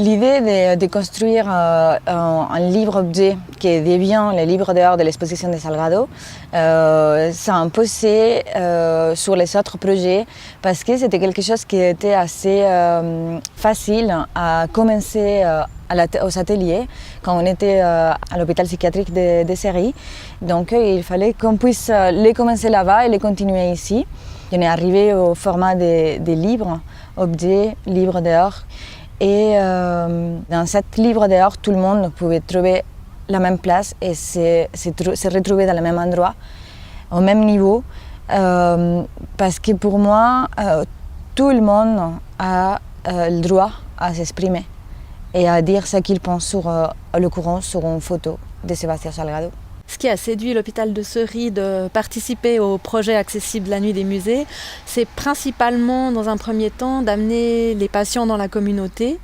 L'idée de construire un livre-objet qui devient le livre dehors de l'exposition de Salgado, ça a imposé sur les autres projets parce que c'était quelque chose qui était assez facile à commencer aux ateliers quand on était à l'hôpital psychiatrique de Séry. Donc il fallait qu'on puisse les commencer là-bas et les continuer ici. On est arrivé au format des livres, objets, livres dehors. Et dans cette livre dehors, tout le monde pouvait trouver la même place et se retrouver dans le même endroit, au même niveau. Parce que pour moi, tout le monde a le droit à s'exprimer et à dire ce qu'il pense sur le courant, sur une photo de Sébastien Salgado. Ce qui a séduit l'hôpital de Séry de participer au projet Accessible la nuit des musées, c'est principalement, dans un premier temps, d'amener les patients dans la communauté,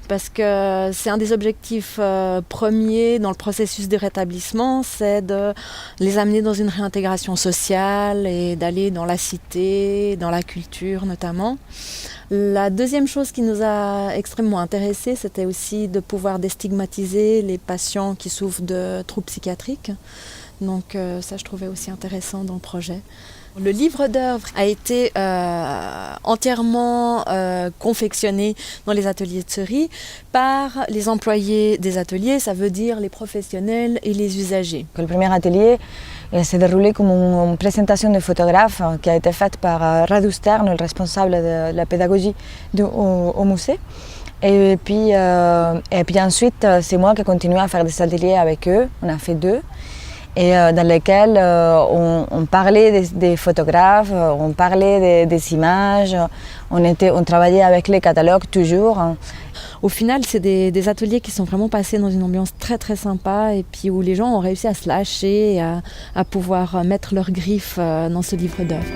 parce que c'est un des objectifs premiers dans le processus de rétablissement, c'est de les amener dans une réintégration sociale et d'aller dans la cité, dans la culture notamment. La deuxième chose qui nous a extrêmement intéressés, c'était aussi de pouvoir déstigmatiser les patients qui souffrent de troubles psychiatriques. Donc ça, je trouvais aussi intéressant dans le projet. Le livre d'œuvre a été entièrement confectionné dans les ateliers de Séry par les employés des ateliers, ça veut dire les professionnels et les usagers. Le premier atelier s'est déroulé comme une présentation de photographe qui a été faite par Radu Stern, le responsable de la pédagogie au musée. Et puis ensuite, c'est moi qui ai continué à faire des ateliers avec eux. On a fait 2. Et dans lesquels on parlait des photographes, on parlait des images, on travaillait avec les catalogues toujours. Au final, c'est des ateliers qui sont vraiment passés dans une ambiance très très sympa et puis où les gens ont réussi à se lâcher et à pouvoir mettre leurs griffes dans ce livre d'œuvre.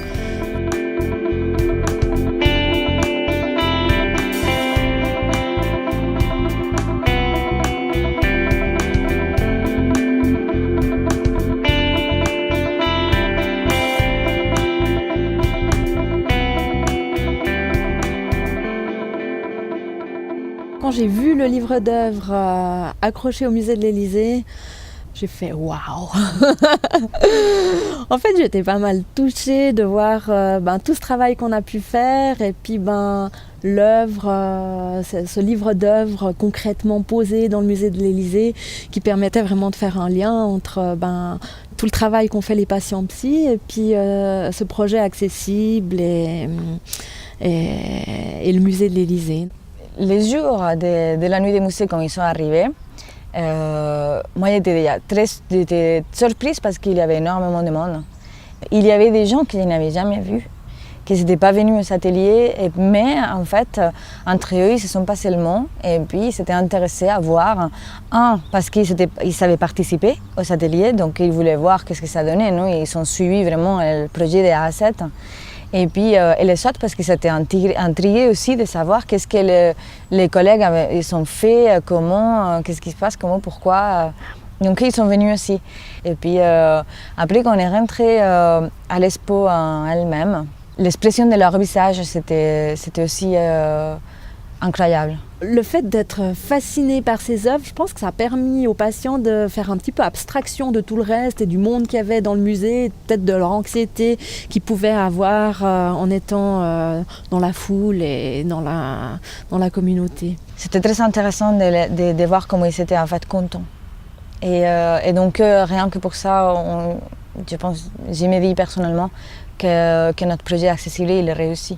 Quand j'ai vu le livre d'œuvre accroché au musée de l'Élysée, j'ai fait waouh. En fait, j'étais pas mal touchée de voir tout ce travail qu'on a pu faire et puis l'œuvre, ce livre d'œuvre concrètement posé dans le musée de l'Élysée qui permettait vraiment de faire un lien entre tout le travail qu'ont fait les patients psy et puis ce projet accessible et le musée de l'Élysée. Les jours de la nuit des musées, quand ils sont arrivés, moi j'étais surprise parce qu'il y avait énormément de monde. Il y avait des gens que je n'avais jamais vus, qui n'étaient pas venus aux ateliers, mais en fait, entre eux, ils se sont passés le mot et puis ils s'étaient intéressés à voir, parce qu'ils savaient participer aux ateliers, donc ils voulaient voir ce que ça donnait. Non, ils ont suivi vraiment le projet de A à Z. Et puis les autres parce qu'ils étaient intrigués aussi de savoir qu'est-ce que les collègues ils ont fait, comment, qu'est-ce qui se passe, comment, pourquoi. Donc ils sont venus aussi. Et puis après qu'on est rentré à l'expo en elle-même, l'expression de leur visage c'était aussi incroyable. Le fait d'être fasciné par ces œuvres, je pense que ça a permis aux patients de faire un petit peu abstraction de tout le reste et du monde qu'il y avait dans le musée, peut-être de leur anxiété qu'ils pouvaient avoir en étant dans la foule et dans la communauté. C'était très intéressant de voir comment ils étaient en fait contents. Et donc rien que pour ça, je me dis personnellement que notre projet accessible il est réussi.